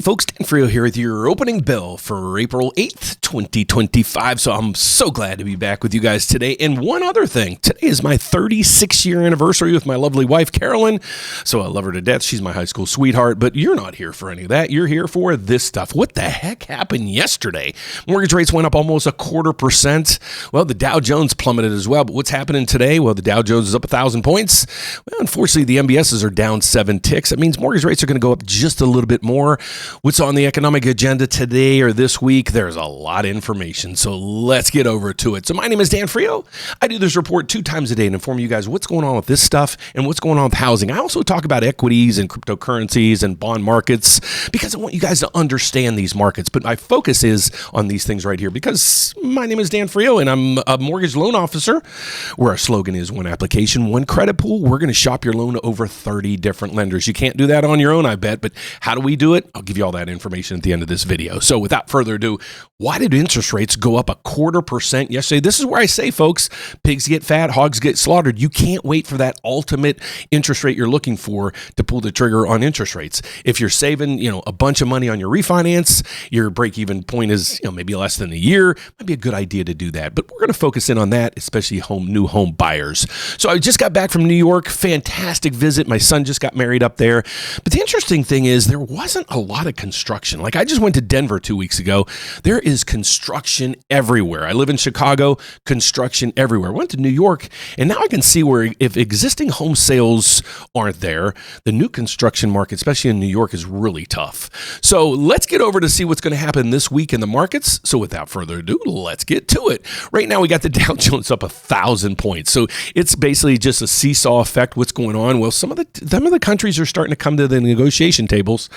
folks, Dan Frio here with your opening bell for April 8th, 2025. So I'm so glad to be back with you guys today. And one other thing, today is my 36-year anniversary with my lovely wife, Carolyn. So I love her to death. She's my high school sweetheart, but you're not here for any of that. You're here for this stuff. What the heck happened yesterday? Mortgage rates went up almost 0.25%. Well, the Dow Jones plummeted as well. But what's happening today? Well, the Dow Jones is up 1,000 points. Well, unfortunately, the MBSs are down 7 ticks. That means mortgage rates are going to go up just a little bit more. What's on the economic agenda today or this week? There's a lot of information, so let's get over to it. So my name is Dan Frio. I do this report 2 times a day and inform you guys what's going on with this stuff and what's going on with housing. I also talk about equities and cryptocurrencies and bond markets because I want you guys to understand these markets. But my focus is on these things right here because my name is Dan Frio and I'm a mortgage loan officer where our slogan is one application, one credit pool. We're going to shop your loan to over 30 different lenders. You can't do that on your own, I bet, but how do we do it? I'll give you all that information at the end of this video. So without further ado, why did interest rates go up 0.25% yesterday? This is where I say, folks, pigs get fat, hogs get slaughtered. You can't wait for that ultimate interest rate you're looking for to pull the trigger on interest rates. If you're saving, a bunch of money on your refinance, your break-even point is, maybe less than a year, might be a good idea to do that. But we're going to focus in on that, especially new home buyers. So I just got back from New York, fantastic visit. My son just got married up there. But the interesting thing is there wasn't a lot of construction. Like I just went to Denver 2 weeks ago. There is construction everywhere. I live in Chicago, construction everywhere. I went to New York, and now I can see where if existing home sales aren't there, the new construction market, especially in New York, is really tough. So let's get over to see what's going to happen this week in the markets. So without further ado, let's get to it. Right now, we got the Dow Jones up 1,000 points. So it's basically just a seesaw effect. What's going on? Well, some of the countries are starting to come to the negotiation tables.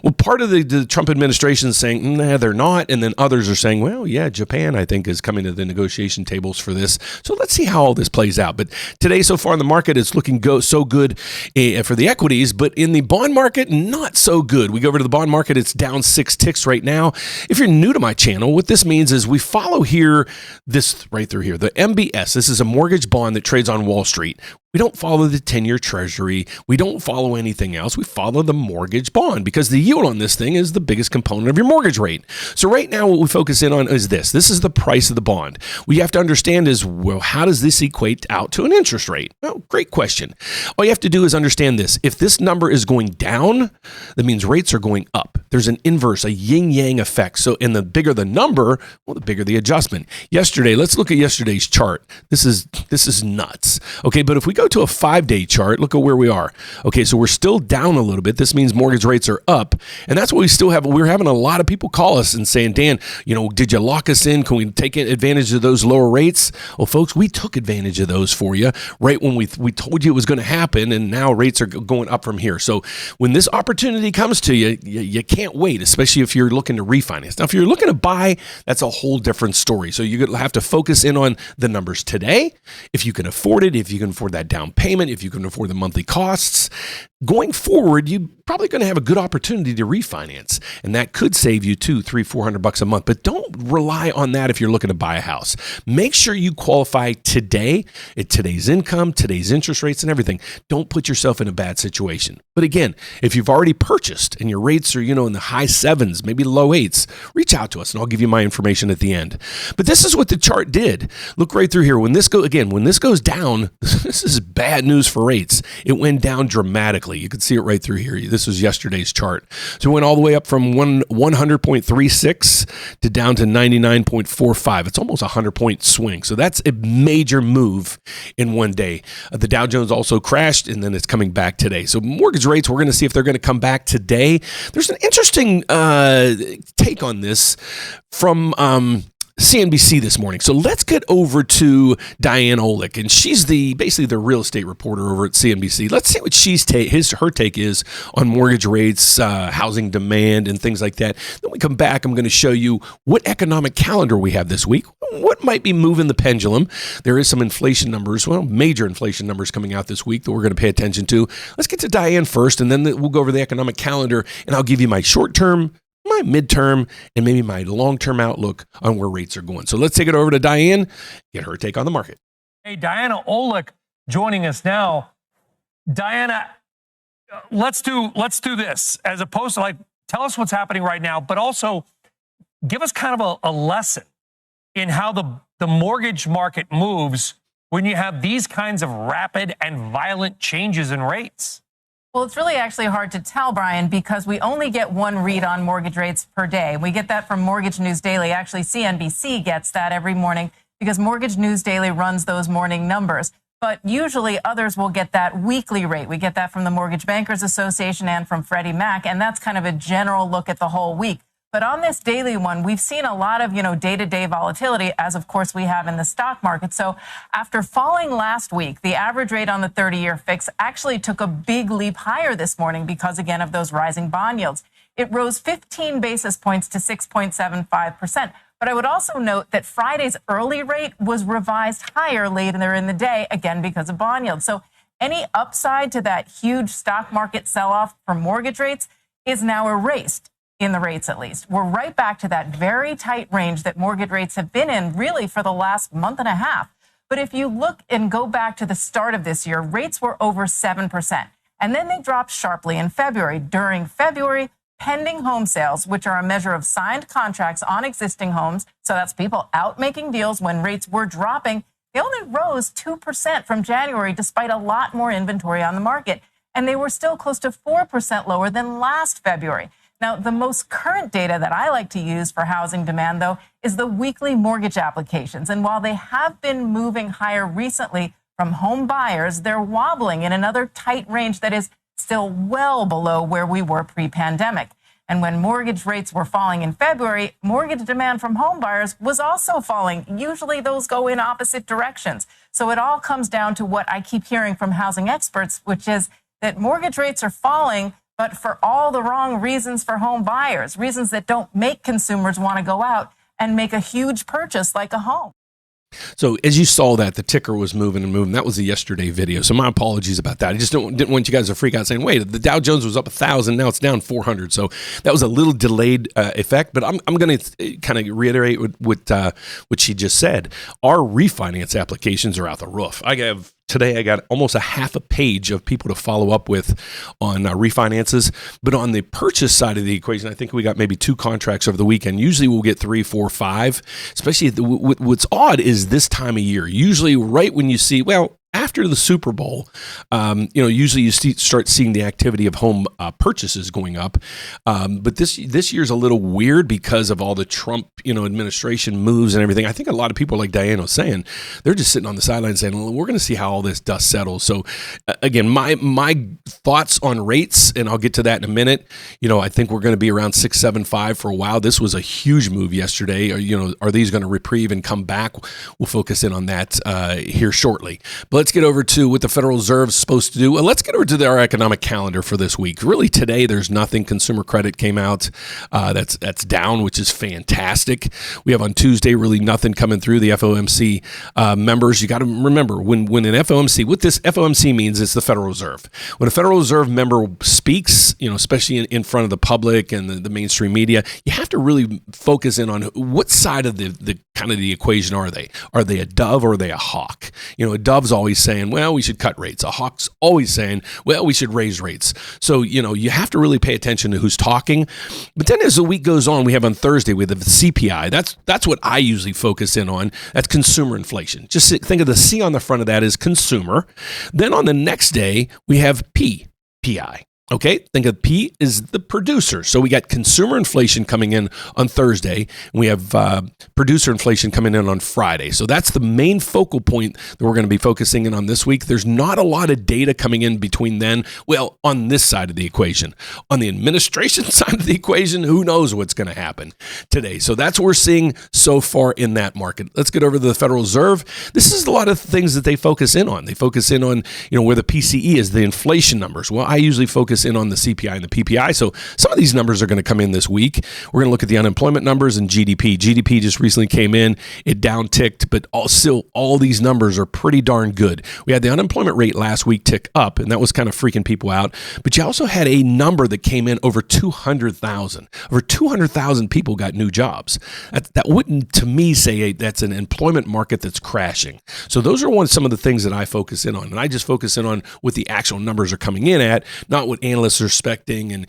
Well, part of the Trump administration is saying, nah, they're not. And then others are saying, well, yeah, Japan, I think, is coming to the negotiation tables for this. So let's see how all this plays out. But today, so far in the market, it's looking so good for the equities. But in the bond market, not so good. We go over to the bond market. It's down 6 ticks right now. If you're new to my channel, what this means is we follow here, this right through here, the MBS. This is a mortgage bond that trades on Wall Street. We don't follow the 10-year Treasury. We don't follow anything else. We follow the mortgage bond because the yield on this thing is the biggest component of your mortgage rate. So right now what we focus in on is this. This is the price of the bond. What you have to understand is, well, how does this equate out to an interest rate? Well, great question. All you have to do is understand this. If this number is going down, that means rates are going up. There's an inverse, a yin-yang effect. So in the bigger the number, well, the bigger the adjustment. Yesterday, let's look at yesterday's chart. This is nuts. Okay, but if we go to a 5-day chart, look at where we are. Okay, so we're still down a little bit. This means mortgage rates are up. And that's what we still have. We're having a lot of people call us and saying, Dan, did you lock us in? Can we take advantage of those lower rates? Well, folks, we took advantage of those for you right when we told you it was going to happen. And now rates are going up from here. So when this opportunity comes to you, you can't wait, especially if you're looking to refinance. Now, if you're looking to buy, that's a whole different story. So you have to focus in on the numbers today. If you can afford it, if you can afford that down payment, if you can afford the monthly costs, going forward, you're probably going to have a good opportunity to refinance. And that could save you $200, $300, $400 a month. But don't rely on that if you're looking to buy a house. Make sure you qualify today at today's income, today's interest rates and everything. Don't put yourself in a bad situation. But again, if you've already purchased and your rates are, in the high 7s, maybe low 8s, reach out to us and I'll give you my information at the end. But this is what the chart did. Look right through here. When this goes down, this is bad news for rates. It went down dramatically. You can see it right through here. This was yesterday's chart. So it went all the way up from 100.36 to down to 99.45. It's almost a 100-point swing. So that's a major move in one day. The Dow Jones also crashed, and then it's coming back today. So mortgage rates, we're going to see if they're going to come back today. There's an interesting take on this from CNBC this morning. So let's get over to Diane Olick, and she's basically the real estate reporter over at CNBC. Let's see what her take is on mortgage rates, housing demand, and things like that. Then we come back, I'm going to show you what economic calendar we have this week, what might be moving the pendulum. There is some inflation numbers, major inflation numbers coming out this week that we're going to pay attention to. Let's get to Diane first, and then we'll go over the economic calendar, and I'll give you my short-term, my midterm, and maybe my long-term outlook on where rates are going. So let's take it over to Diane, get her take on the market. Hey, Diana Olick joining us now. Diana, let's do this as opposed to Tell us what's happening right now, but also give us kind of a lesson in how the mortgage market moves when you have these kinds of rapid and violent changes in rates. Well, it's really actually hard to tell, Brian, because we only get one read on mortgage rates per day. We get that from Mortgage News Daily. Actually, CNBC gets that every morning because Mortgage News Daily runs those morning numbers. But usually others will get that weekly rate. We get that from the Mortgage Bankers Association and from Freddie Mac, and that's kind of a general look at the whole week. But on this daily one, we've seen a lot of, day-to-day volatility, as of course we have in the stock market. So after falling last week, the average rate on the 30-year fix actually took a big leap higher this morning because, again, of those rising bond yields. It rose 15 basis points to 6.75%. But I would also note that Friday's early rate was revised higher later in the day, again, because of bond yields. So any upside to that huge stock market sell-off for mortgage rates is now erased. In the rates, at least. We're right back to that very tight range that mortgage rates have been in really for the last month and a half. But if you look and go back to the start of this year, rates were over 7%. And then they dropped sharply in February. During February, pending home sales, which are a measure of signed contracts on existing homes, so that's people out making deals when rates were dropping, they only rose 2% from January despite a lot more inventory on the market. And they were still close to 4% lower than last February. Now, the most current data that I like to use for housing demand, though, is the weekly mortgage applications. And while they have been moving higher recently from home buyers, they're wobbling in another tight range that is still well below where we were pre-pandemic. And when mortgage rates were falling in February, mortgage demand from home buyers was also falling. Usually those go in opposite directions. So it all comes down to what I keep hearing from housing experts, which is that mortgage rates are falling, but for all the wrong reasons for home buyers, reasons that don't make consumers want to go out and make a huge purchase like a home. So as you saw that, the ticker was moving and moving. That was a yesterday video. So my apologies about that. I just didn't want you guys to freak out saying, wait, the Dow Jones was up 1,000. Now it's down 400. So that was a little delayed effect. But I'm going to kind of reiterate what she just said. Our refinance applications are out the roof. Today, I got almost a half a page of people to follow up with on refinances. But on the purchase side of the equation, I think we got maybe 2 contracts over the weekend. Usually we'll get 3, 4, 5. Especially what's odd is this time of year. Usually right when you see, after the Super Bowl, usually you start seeing the activity of home purchases going up. But this year's a little weird because of all the Trump, administration moves and everything. I think a lot of people, like Diana was saying, they're just sitting on the sidelines saying, well, we're going to see how all this dust settles. So again, my thoughts on rates, and I'll get to that in a minute. I think we're going to be around 6.75 for a while. This was a huge move yesterday. Are these going to reprieve and come back? We'll focus in on that here shortly. But let's get over to what the Federal Reserve is supposed to do. Let's get over to our economic calendar for this week. Really, today, there's nothing. Consumer credit came out. That's down, which is fantastic. We have on Tuesday really nothing coming through. The FOMC members, you got to remember, when an FOMC, what this FOMC means is the Federal Reserve. When a Federal Reserve member speaks, especially in front of the public and the mainstream media, you have to really focus in on what side of the kind of the equation are they? Are they a dove or are they a hawk? A dove's always saying, well, we should cut rates. A hawk's always saying, well, we should raise rates. So, you have to really pay attention to who's talking. But then as the week goes on, we have on Thursday, we have the CPI. That's what I usually focus in on. That's consumer inflation. Just think of the C on the front of that as consumer. Then on the next day, we have PPI. Okay, think of P is the producer. So we got consumer inflation coming in on Thursday, and we have producer inflation coming in on Friday. So that's the main focal point that we're going to be focusing in on this week. There's not a lot of data coming in between then. Well, on this side of the equation. On the administration side of the equation, who knows what's going to happen today. So that's what we're seeing so far in that market. Let's get over to the Federal Reserve. This is a lot of things that they focus in on. They focus in on, where the PCE is, the inflation numbers. Well, I usually focus in on the CPI and the PPI. So some of these numbers are going to come in this week. We're going to look at the unemployment numbers and GDP. GDP just recently came in. It down-ticked, but all these numbers are pretty darn good. We had the unemployment rate last week tick up, and that was kind of freaking people out. But you also had a number that came in over 200,000. Over 200,000 people got new jobs. That wouldn't, to me, say that's an employment market that's crashing. So those are some of the things that I focus in on. And I just focus in on what the actual numbers are coming in at, not what analysts are expecting, and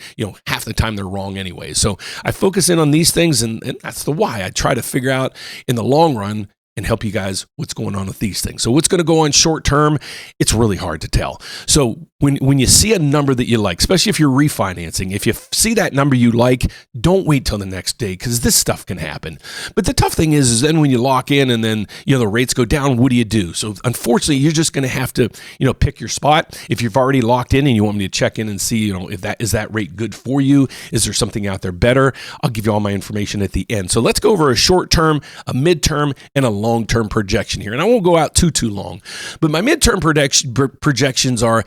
half the time they're wrong anyway. So I focus in on these things, and that's the why. I try to figure out in the long run and help you guys what's going on with these things. So what's going to go on short term, it's really hard to tell. So when you see a number that you like, especially if you're refinancing, if you see that number you like, don't wait till the next day, because this stuff can happen. But the tough thing is then when you lock in and then the rates go down, what do you do? So unfortunately, you're just going to have to pick your spot. If you've already locked in and you want me to check in and see if that rate good for you, is there something out there better? I'll give you all my information at the end. So let's go over a short term, a midterm, and a long-term projection here. And I won't go out too long, but my midterm projections are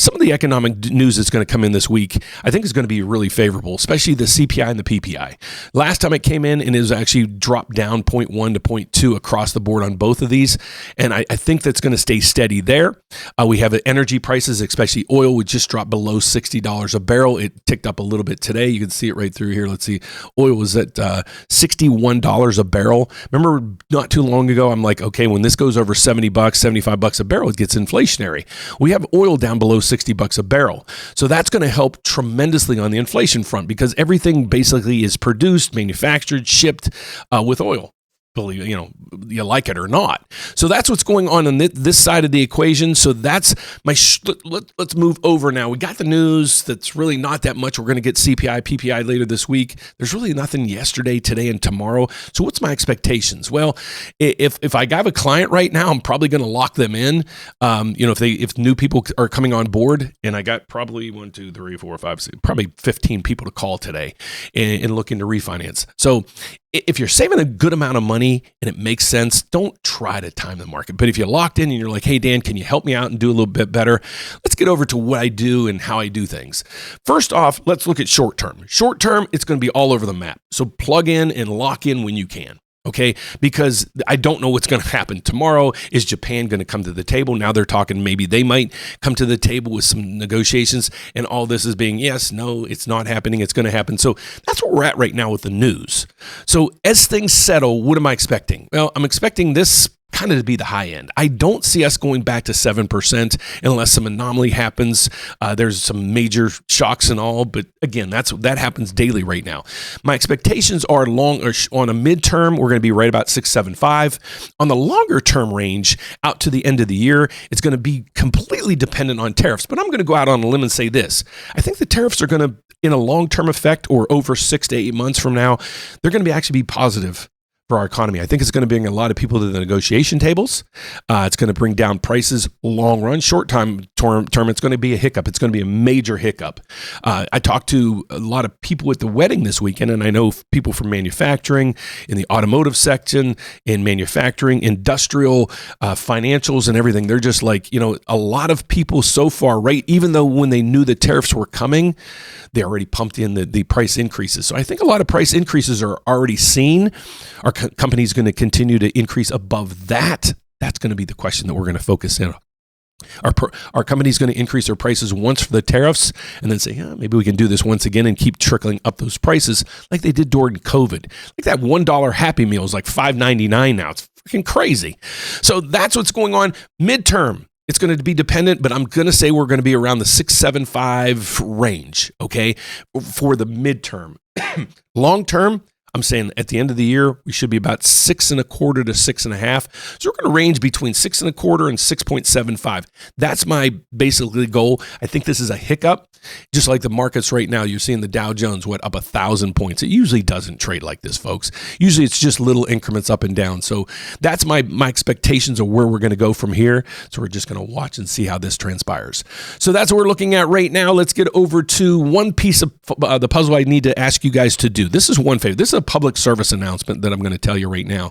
some of the economic news that's going to come in this week. I think is going to be really favorable, especially the CPI and the PPI. Last time it came in, and it was actually dropped down 0.1 to 0.2 across the board on both of these. And I think that's going to stay steady there. We have energy prices, especially oil, which just dropped below $60 a barrel. It ticked up a little bit today. You can see it right through here. Let's see. Oil was at $61 a barrel. Remember not too long ago, I'm like, okay, when this goes over $70, $75 a barrel, it gets inflationary. We have oil down below $60 a barrel. So that's going to help tremendously on the inflation front, because everything basically is produced, manufactured, shipped with oil. Believe you like it or not. So that's what's going on this side of the equation. So that's my. Let's move over now. We got the news. That's really not that much. We're going to get CPI, PPI later this week. There's really nothing yesterday, today, and tomorrow. So what's my expectations? Well, if I have a client right now, I'm probably going to lock them in. If new people are coming on board, and I got probably 1, 2, 3, 4, 5, 6, probably 15 people to call today and looking to refinance. So if you're saving a good amount of money and it makes sense, don't try to time the market. But if you're locked in and you're like, hey, Dan, can you help me out and do a little bit better? Let's get over to what I do and how I do things. First off, let's look at short term. Short term, it's going to be all over the map. So plug in and lock in when you can. Okay, because I don't know what's going to happen tomorrow. Is Japan going to come to the table? Now they're talking maybe they might come to the table with some negotiations, and all this is being, yes, no, it's not happening, it's going to happen. So that's where we're at right now with the news. So as things settle, what am I expecting? Well, I'm expecting this kind of to be the high end. I don't see us going back to 7% unless some anomaly happens. There's some major shocks and all, but again, that happens daily right now. My expectations are on a midterm, we're going to be right about 6.75. On the longer term range, out to the end of the year, it's going to be completely dependent on tariffs. But I'm going to go out on a limb and say this: I think the tariffs are going to, in a long-term effect, or over 6 to 8 months from now, they're going to actually be positive for our economy. I think it's going to bring a lot of people to the negotiation tables. It's going to bring down prices long run. Short term, it's going to be a hiccup. It's going to be a major hiccup. I talked to a lot of people at the wedding this weekend, and I know people from manufacturing, in the automotive section, in manufacturing, industrial, financials, and everything. They're just like, a lot of people so far, right? Even though when they knew the tariffs were coming, they already pumped in the price increases. So I think a lot of price increases are already seen. Our company's going to continue to increase above that. That's going to be the question that we're going to focus in on. Our company's going to increase their prices once for the tariffs and then say, maybe we can do this once again and keep trickling up those prices like they did during COVID. Like that $1 Happy Meal is like $5.99 now. It's freaking crazy. So that's what's going on. Midterm, it's going to be dependent, but I'm going to say we're going to be around the 6.75 range, okay, for the midterm. Long term, I'm saying at the end of the year, we should be about 6.25 to 6.5. So we're going to range between 6.25 and 6.75. That's my basically goal. I think this is a hiccup. Just like the markets right now, you're seeing the Dow Jones, up 1,000 points. It usually doesn't trade like this, folks. Usually it's just little increments up and down. So that's my expectations of where we're going to go from here. So we're just going to watch and see how this transpires. So that's what we're looking at right now. Let's get over to one piece of the puzzle I need to ask you guys to do. This is one favor. This is a public service announcement that I'm going to tell you right now.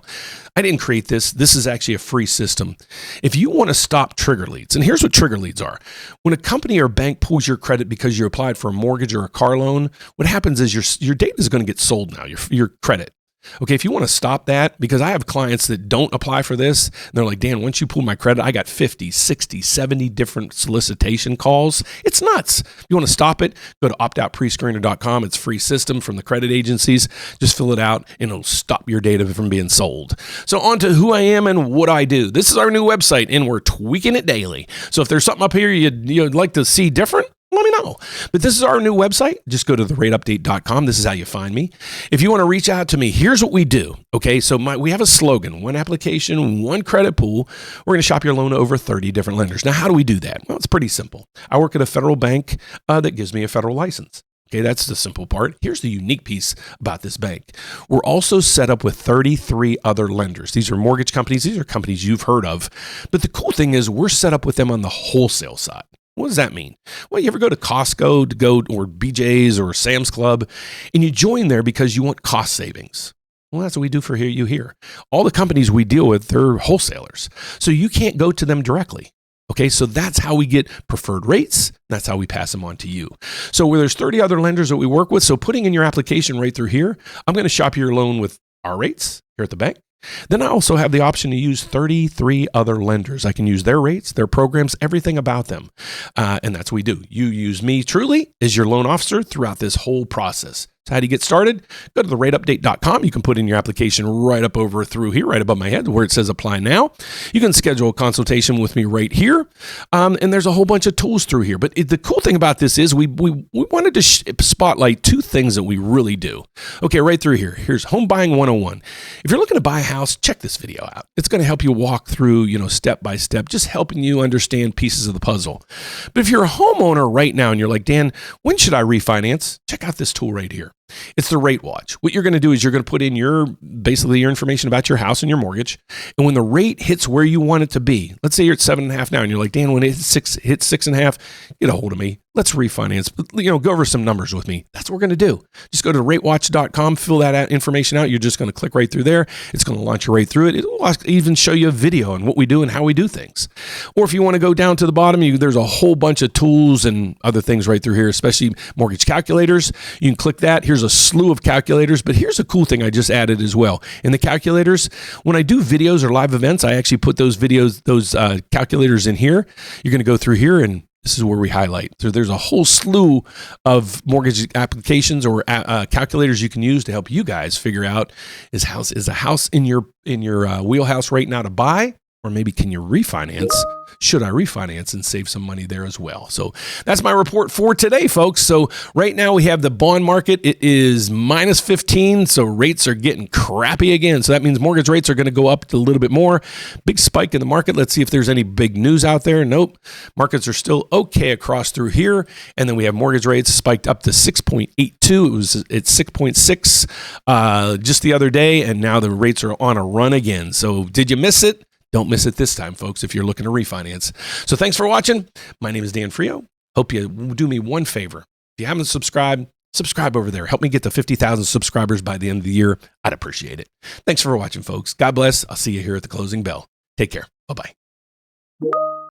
I didn't create this. This is actually a free system. If you want to stop trigger leads, and here's what trigger leads are. When a company or bank pulls your credit because you applied for a mortgage or a car loan, what happens is your data is going to get sold now, your credit. Okay, if you want to stop that, because I have clients that don't apply for this, and they're like, Dan, once you pull my credit, I got 50, 60, 70 different solicitation calls. It's nuts. If you want to stop it, go to optoutprescreener.com. It's a free system from the credit agencies. Just fill it out, and it'll stop your data from being sold. So on to who I am and what I do. This is our new website, and we're tweaking it daily. So if there's something up here you'd like to see different, let me know. But this is our new website. Just go to therateupdate.com. This is how you find me. If you want to reach out to me, here's what we do. Okay, so we have a slogan: one application, one credit pool. We're going to shop your loan over 30 different lenders. Now, how do we do that? Well, it's pretty simple. I work at a federal bank that gives me a federal license. Okay, that's the simple part. Here's the unique piece about this bank. We're also set up with 33 other lenders. These are mortgage companies. These are companies you've heard of. But the cool thing is we're set up with them on the wholesale side. What does that mean? Well, you ever go to Costco or BJ's or Sam's Club, and you join there because you want cost savings? Well, that's what we do for you here. All the companies we deal with, they're wholesalers. So you can't go to them directly. Okay, so that's how we get preferred rates. That's how we pass them on to you. So where there's 30 other lenders that we work with, so putting in your application right through here, I'm going to shop your loan with our rates here at the bank. Then I also have the option to use 33 other lenders. I can use their rates, their programs, everything about them. And that's what we do. You use me truly as your loan officer throughout this whole process. So how do you get started? Go to therateupdate.com. You can put in your application right up over through here, right above my head where it says apply now. You can schedule a consultation with me right here. And there's a whole bunch of tools through here. But the cool thing about this is we wanted to spotlight two things that we really do. Okay, right through here. Here's Home Buying 101. If you're looking to buy a house, check this video out. It's going to help you walk through, step by step, just helping you understand pieces of the puzzle. But if you're a homeowner right now and you're like, Dan, when should I refinance? Check out this tool right here. It's the Rate Watch. What you're going to do is you're going to put in your information about your house and your mortgage. And when the rate hits where you want it to be, let's say you're at 7.5 now and you're like, Dan, when it hits 6.5, get a hold of me. Let's refinance. Go over some numbers with me. That's what we're going to do. Just go to ratewatch.com, fill that information out. You're just going to click right through there. It's going to launch you right through it. It'll even show you a video on what we do and how we do things. Or if you want to go down to the bottom, there's a whole bunch of tools and other things right through here, especially mortgage calculators. You can click that. Here's a slew of calculators, but here's a cool thing I just added as well. In the calculators, when I do videos or live events, I actually put those calculators in here. You're going to go through here and this is where we highlight. So there's a whole slew of mortgage applications or calculators you can use to help you guys figure out is a house in your wheelhouse right now to buy, or maybe can you refinance? Should I refinance and save some money there as well? So that's my report for today, folks. So right now we have the bond market. It is minus 15. So rates are getting crappy again. So that means mortgage rates are going to go up a little bit more. Big spike in the market. Let's see if there's any big news out there. Nope. Markets are still okay across through here. And then we have mortgage rates spiked up to 6.82. It was at 6.6 just the other day. And now the rates are on a run again. So did you miss it? Don't miss it this time, folks, if you're looking to refinance. So thanks for watching. My name is Dan Frio. Hope you do me one favor. If you haven't subscribed, subscribe over there. Help me get to 50,000 subscribers by the end of the year. I'd appreciate it. Thanks for watching, folks. God bless. I'll see you here at the closing bell. Take care. Bye-bye.